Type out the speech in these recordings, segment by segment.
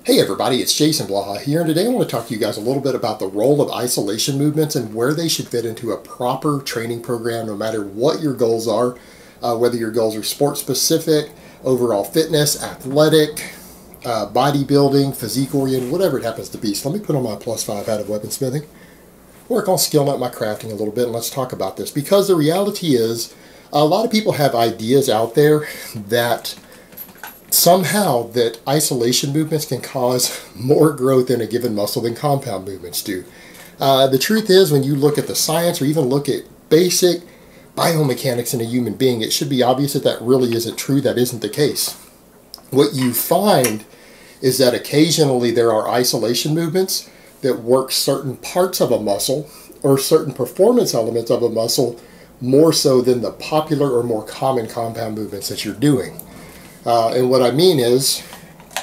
Hey everybody, it's Jason Blaha here, and today I want to talk to you guys a little bit about the role of isolation movements and where they should fit into a proper training program no matter what your goals are, whether your goals are sport specific, overall fitness, athletic, bodybuilding, physique oriented, whatever it happens to be. So let me put on my +5 hat of weaponsmithing, work on skilling up my crafting a little bit, and let's talk about this, because the reality is a lot of people have ideas out there that somehow that isolation movements can cause more growth in a given muscle than compound movements do. The truth is, when you look at the science or even look at basic biomechanics in a human being, it should be obvious that that really isn't true. That isn't the case. What you find is that occasionally there are isolation movements that work certain parts of a muscle or certain performance elements of a muscle more so than the popular or more common compound movements that you're doing. And what I mean is,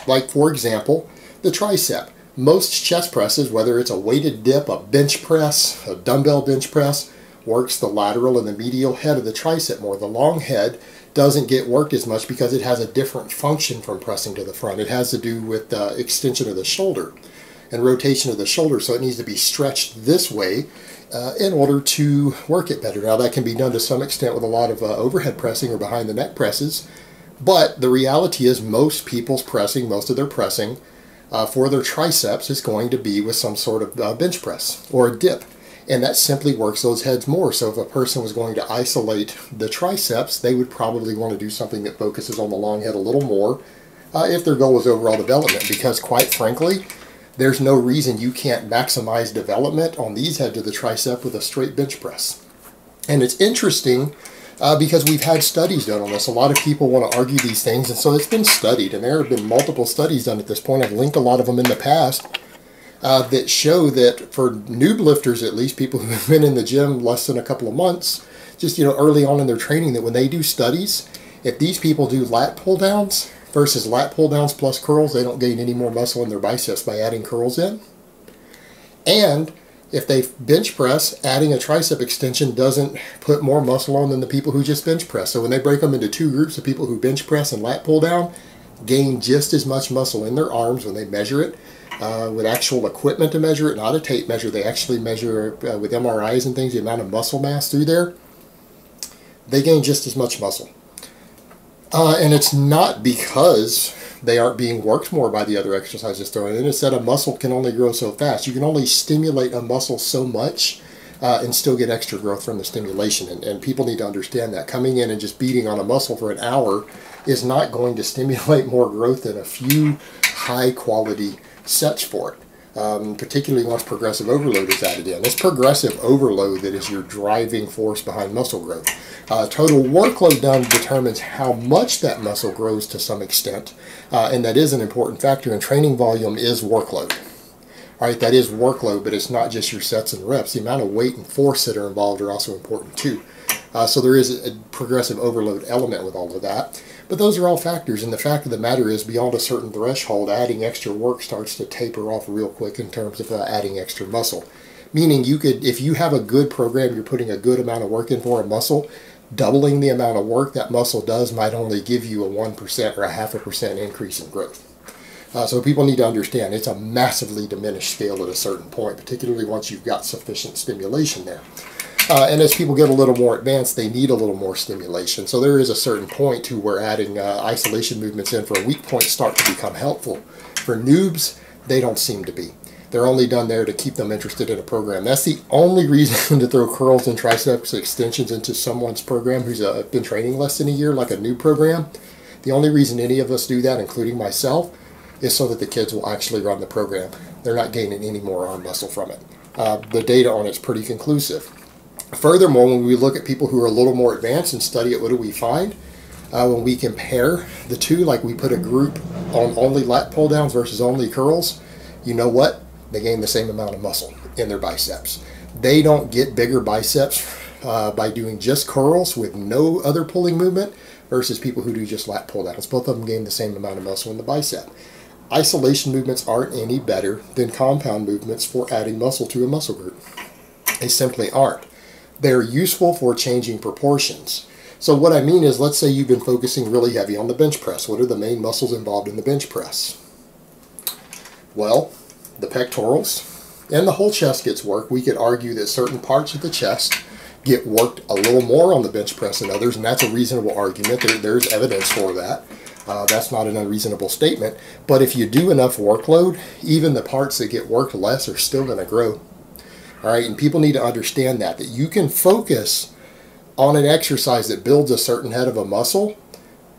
like for example, the tricep. Most chest presses, whether it's a weighted dip, a bench press, a dumbbell bench press, works the lateral and the medial head of the tricep more. The long head doesn't get worked as much because it has a different function from pressing to the front. It has to do with the extension of the shoulder and rotation of the shoulder, so it needs to be stretched this way in order to work it better. Now that can be done to some extent with a lot of overhead pressing or behind the neck presses. But the reality is most people's pressing, most of their pressing for their triceps is going to be with some sort of bench press or a dip. And that simply works those heads more. So if a person was going to isolate the triceps, they would probably want to do something that focuses on the long head a little more if their goal is overall development. Because quite frankly, there's no reason you can't maximize development on these heads of the tricep with a straight bench press. And it's interesting because we've had studies done on this. A lot of people want to argue these things, and so it's been studied, and there have been multiple studies done at this point. I've linked a lot of them in the past that show that for noob lifters, at least people who have been in the gym less than a couple of months, just early on in their training, that when they do studies, if these people do lat pull downs versus lat pull downs plus curls, they don't gain any more muscle in their biceps by adding curls in. And if they bench press, adding a tricep extension doesn't put more muscle on than the people who just bench press. So when they break them into two groups of people who bench press and lat pull down, gain just as much muscle in their arms when they measure it with actual equipment to measure it, not a tape measure. They actually measure with MRIs and things the amount of muscle mass through there. They gain just as much muscle. And it's not because they aren't being worked more by the other exercises thrown in. It's that a muscle can only grow so fast. You can only stimulate a muscle so much and still get extra growth from the stimulation. And people need to understand that. Coming in and just beating on a muscle for an hour is not going to stimulate more growth than a few high quality sets for it. Particularly once progressive overload is added in. It's progressive overload that is your driving force behind muscle growth. Total workload done determines how much that muscle grows to some extent, and that is an important factor, and training volume is workload. All right, that is workload, but it's not just your sets and reps. The amount of weight and force that are involved are also important too. So there is a progressive overload element with all of that. But those are all factors, and the fact of the matter is, beyond a certain threshold, adding extra work starts to taper off real quick in terms of adding extra muscle. Meaning you could, if you have a good program, you're putting a good amount of work in for a muscle, doubling the amount of work that muscle does might only give you a 1% or a 0.5% increase in growth. So people need to understand it's a massively diminished scale at a certain point, particularly once you've got sufficient stimulation there. And as people get a little more advanced, they need a little more stimulation. So there is a certain point to where adding isolation movements in for a weak point start to become helpful. For noobs, they don't seem to be. They're only done there to keep them interested in a program. That's the only reason to throw curls and triceps extensions into someone's program who's been training less than a year, like a new program. The only reason any of us do that, including myself, is so that the kids will actually run the program. They're not gaining any more arm muscle from it. The data on it's pretty conclusive. Furthermore, when we look at people who are a little more advanced and study it, what do we find? When we compare the two, like we put a group on only lat pull downs versus only curls, you know what? They gain the same amount of muscle in their biceps. They don't get bigger biceps by doing just curls with no other pulling movement versus people who do just lat pull downs. Both of them gain the same amount of muscle in the bicep. Isolation movements aren't any better than compound movements for adding muscle to a muscle group. They simply aren't. They're useful for changing proportions. So what I mean is, let's say you've been focusing really heavy on the bench press. What are the main muscles involved in the bench press? Well, the pectorals and the whole chest gets worked. We could argue that certain parts of the chest get worked a little more on the bench press than others, and that's a reasonable argument. There's evidence for that. That's not an unreasonable statement. But if you do enough workload, even the parts that get worked less are still going to grow. All right, and people need to understand that you can focus on an exercise that builds a certain head of a muscle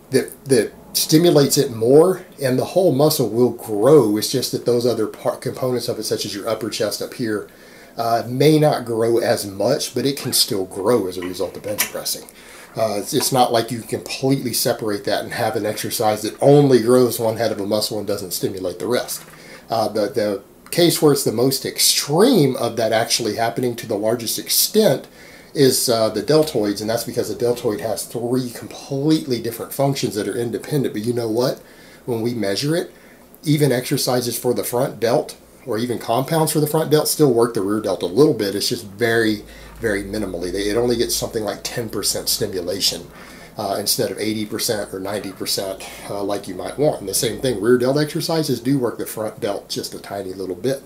that stimulates it more, and the whole muscle will grow. It's just that those other components of it, such as your upper chest up here, may not grow as much, but it can still grow as a result of bench pressing. It's not like you completely separate that and have an exercise that only grows one head of a muscle and doesn't stimulate the rest. The case where it's the most extreme of that actually happening to the largest extent is the deltoids, and that's because the deltoid has 3 completely different functions that are independent. But you know what? When we measure it, even exercises for the front delt, or even compounds for the front delt, still work the rear delt a little bit. It's just very, very minimally. It only gets something like 10% stimulation instead of 80% or 90% like you might want. And the same thing, rear delt exercises do work the front delt just a tiny little bit.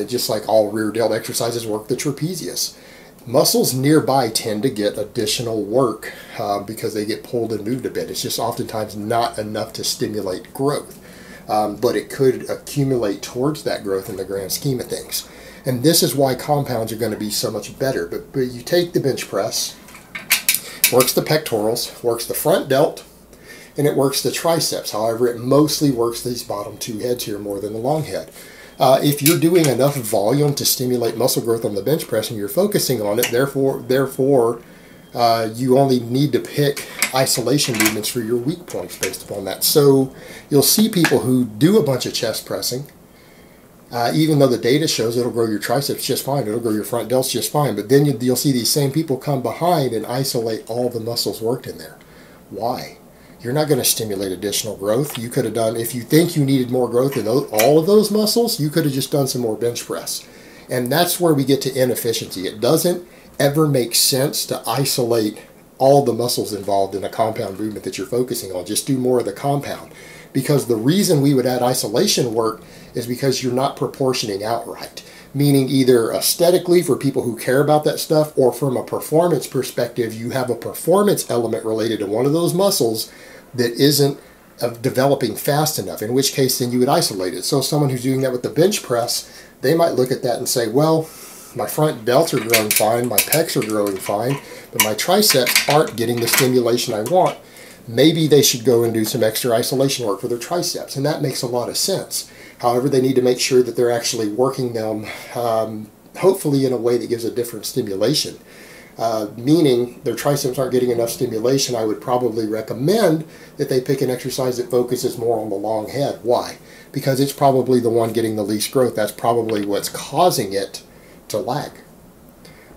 Just like all rear delt exercises work the trapezius. Muscles nearby tend to get additional work because they get pulled and moved a bit. It's just oftentimes not enough to stimulate growth. But it could accumulate towards that growth in the grand scheme of things. And this is why compounds are going to be so much better. But you take the bench press, works the pectorals, works the front delt, and it works the triceps. However, it mostly works these bottom 2 heads here more than the long head. If you're doing enough volume to stimulate muscle growth on the bench press and you're focusing on it, therefore you only need to pick isolation movements for your weak points based upon that. So you'll see people who do a bunch of chest pressing, even though the data shows it'll grow your triceps just fine, it'll grow your front delts just fine, but then you'll see these same people come behind and isolate all the muscles worked in there. Why? You're not going to stimulate additional growth. You could have done, if you think you needed more growth in all of those muscles, you could have just done some more bench press. And that's where we get to inefficiency. It doesn't ever make sense to isolate all the muscles involved in a compound movement that you're focusing on. Just do more of the compound. Because the reason we would add isolation work is because you're not proportioning out right. Meaning either aesthetically for people who care about that stuff, or from a performance perspective, you have a performance element related to one of those muscles that isn't developing fast enough, in which case then you would isolate it. So someone who's doing that with the bench press, they might look at that and say, well, my front delts are growing fine, my pecs are growing fine, but my triceps aren't getting the stimulation I want. Maybe they should go and do some extra isolation work for their triceps, and that makes a lot of sense. However, they need to make sure that they're actually working them, hopefully in a way that gives a different stimulation. Meaning their triceps aren't getting enough stimulation. I would probably recommend that they pick an exercise that focuses more on the long head. Why? Because it's probably the one getting the least growth. That's probably what's causing it to lag.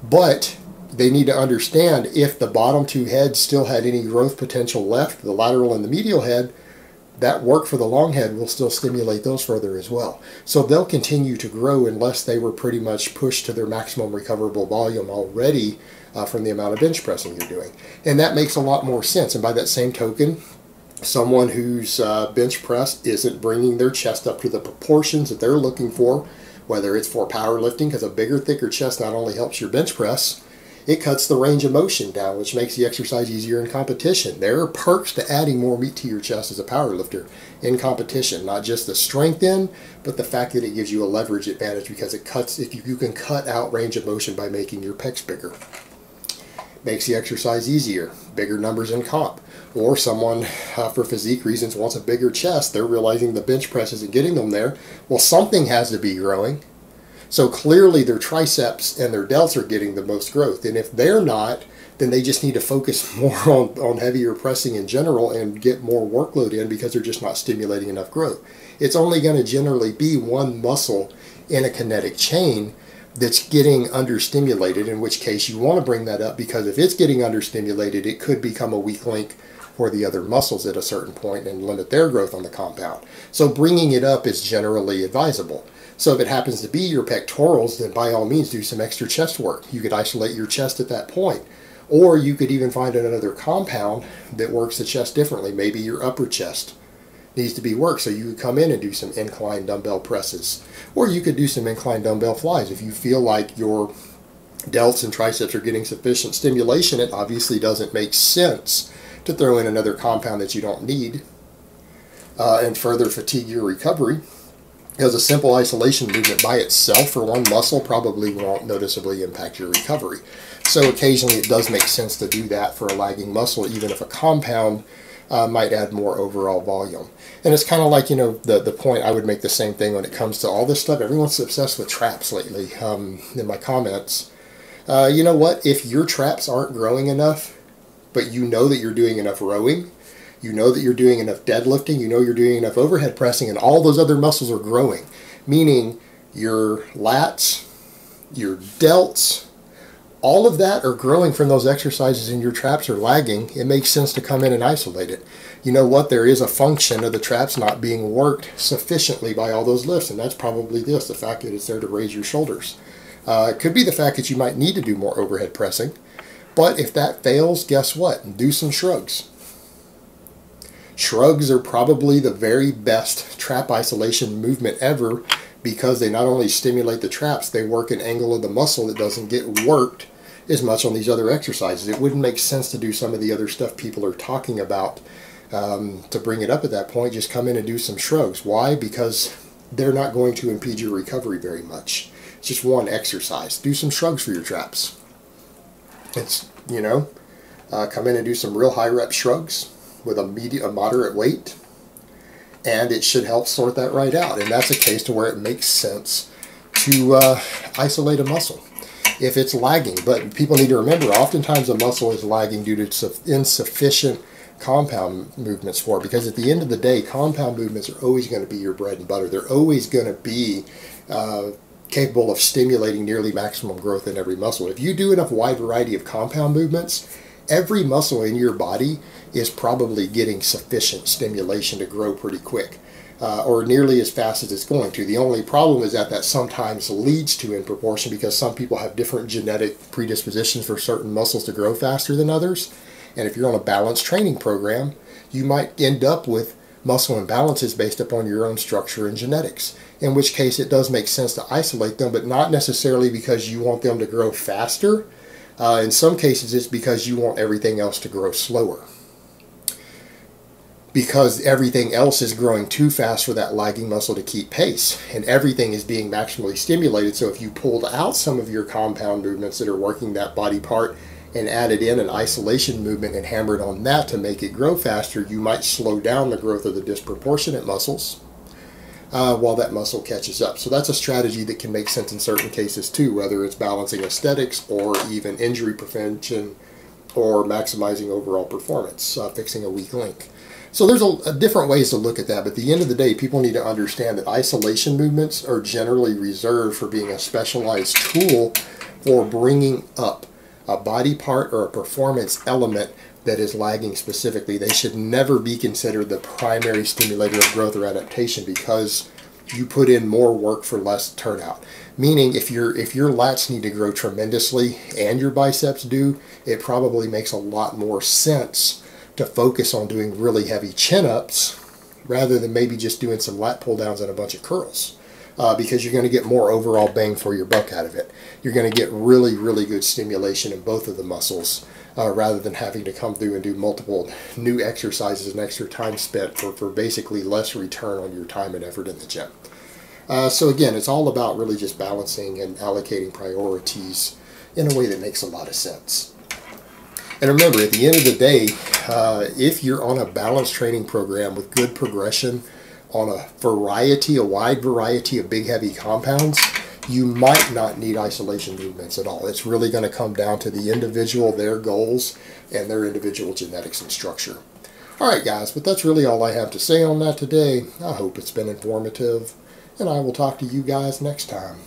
But they need to understand, if the bottom 2 heads still had any growth potential left, the lateral and the medial head, that work for the long head will still stimulate those further as well. So they'll continue to grow unless they were pretty much pushed to their maximum recoverable volume already from the amount of bench pressing you're doing. And that makes a lot more sense. And by that same token, someone whose bench press isn't bringing their chest up to the proportions that they're looking for, whether it's for powerlifting, because a bigger, thicker chest not only helps your bench press, it cuts the range of motion down, which makes the exercise easier in competition. There are perks to adding more meat to your chest as a powerlifter in competition, not just the strength in, but the fact that it gives you a leverage advantage because it cuts, if you can cut out range of motion by making your pecs bigger. Makes the exercise easier, bigger numbers in comp. Or someone, for physique reasons, wants a bigger chest. They're realizing the bench press isn't getting them there. Well, something has to be growing. So clearly their triceps and their delts are getting the most growth. And if they're not, then they just need to focus more on heavier pressing in general and get more workload in, because they're just not stimulating enough growth. It's only going to generally be one muscle in a kinetic chain that's getting understimulated, in which case you want to bring that up, because if it's getting understimulated, it could become a weak link for the other muscles at a certain point and limit their growth on the compound. So bringing it up is generally advisable. So if it happens to be your pectorals, then by all means do some extra chest work. You could isolate your chest at that point. Or you could even find another compound that works the chest differently, maybe your upper chest. needs to be worked. So you could come in and do some incline dumbbell presses, or you could do some incline dumbbell flies. If you feel like your delts and triceps are getting sufficient stimulation, it obviously doesn't make sense to throw in another compound that you don't need and further fatigue your recovery, because a simple isolation movement by itself for one muscle probably won't noticeably impact your recovery. So occasionally it does make sense to do that for a lagging muscle, even if a compound might add more overall volume. And it's kind of like, the point I would make the same thing when it comes to all this stuff. Everyone's obsessed with traps lately in my comments. You know what? If your traps aren't growing enough, but you know that you're doing enough rowing, you know that you're doing enough deadlifting, you know you're doing enough overhead pressing, and all those other muscles are growing, meaning your lats, your delts, all of that are growing from those exercises and your traps are lagging, it makes sense to come in and isolate it. You know what? There is a function of the traps not being worked sufficiently by all those lifts, and that's probably the fact that it's there to raise your shoulders. It could be the fact that you might need to do more overhead pressing, but if that fails, guess what? Do some shrugs. Shrugs are probably the very best trap isolation movement ever, because they not only stimulate the traps, they work an angle of the muscle that doesn't get worked as much on these other exercises. It wouldn't make sense to do some of the other stuff people are talking about to bring it up at that point. Just come in and do some shrugs. Why? Because they're not going to impede your recovery very much. It's just one exercise. Do some shrugs for your traps. It's, come in and do some real high rep shrugs with a moderate weight, and it should help sort that right out. And that's a case to where it makes sense to isolate a muscle if it's lagging. But people need to remember, oftentimes a muscle is lagging due to insufficient compound movements for it, because at the end of the day, compound movements are always going to be your bread and butter. They're always going to be capable of stimulating nearly maximum growth in every muscle. If you do enough wide variety of compound movements, every muscle in your body is probably getting sufficient stimulation to grow pretty quick, or nearly as fast as it's going to. The only problem is that sometimes leads to in proportion, because some people have different genetic predispositions for certain muscles to grow faster than others. And if you're on a balanced training program, you might end up with muscle imbalances based upon your own structure and genetics, in which case it does make sense to isolate them, but not necessarily because you want them to grow faster. In some cases, it's because you want everything else to grow slower, because everything else is growing too fast for that lagging muscle to keep pace, and everything is being maximally stimulated. So if you pulled out some of your compound movements that are working that body part and added in an isolation movement and hammered on that to make it grow faster, you might slow down the growth of the disproportionate muscles while that muscle catches up. So that's a strategy that can make sense in certain cases too, whether it's balancing aesthetics or even injury prevention or maximizing overall performance, fixing a weak link. So there's different ways to look at that, but at the end of the day, people need to understand that isolation movements are generally reserved for being a specialized tool for bringing up a body part or a performance element that is lagging specifically. They should never be considered the primary stimulator of growth or adaptation, because you put in more work for less turnout. Meaning if your lats need to grow tremendously and your biceps do, it probably makes a lot more sense to focus on doing really heavy chin-ups rather than maybe just doing some lat pull-downs and a bunch of curls. Because you're going to get more overall bang for your buck out of it. You're going to get really, really good stimulation in both of the muscles, rather than having to come through and do multiple new exercises and extra time spent for basically less return on your time and effort in the gym. So again, it's all about really just balancing and allocating priorities in a way that makes a lot of sense. And remember, at the end of the day, if you're on a balanced training program with good progression on a wide variety of big heavy compounds, you might not need isolation movements at all. It's really going to come down to the individual, their goals, and their individual genetics and structure. Alright guys, but that's really all I have to say on that today. I hope it's been informative, and I will talk to you guys next time.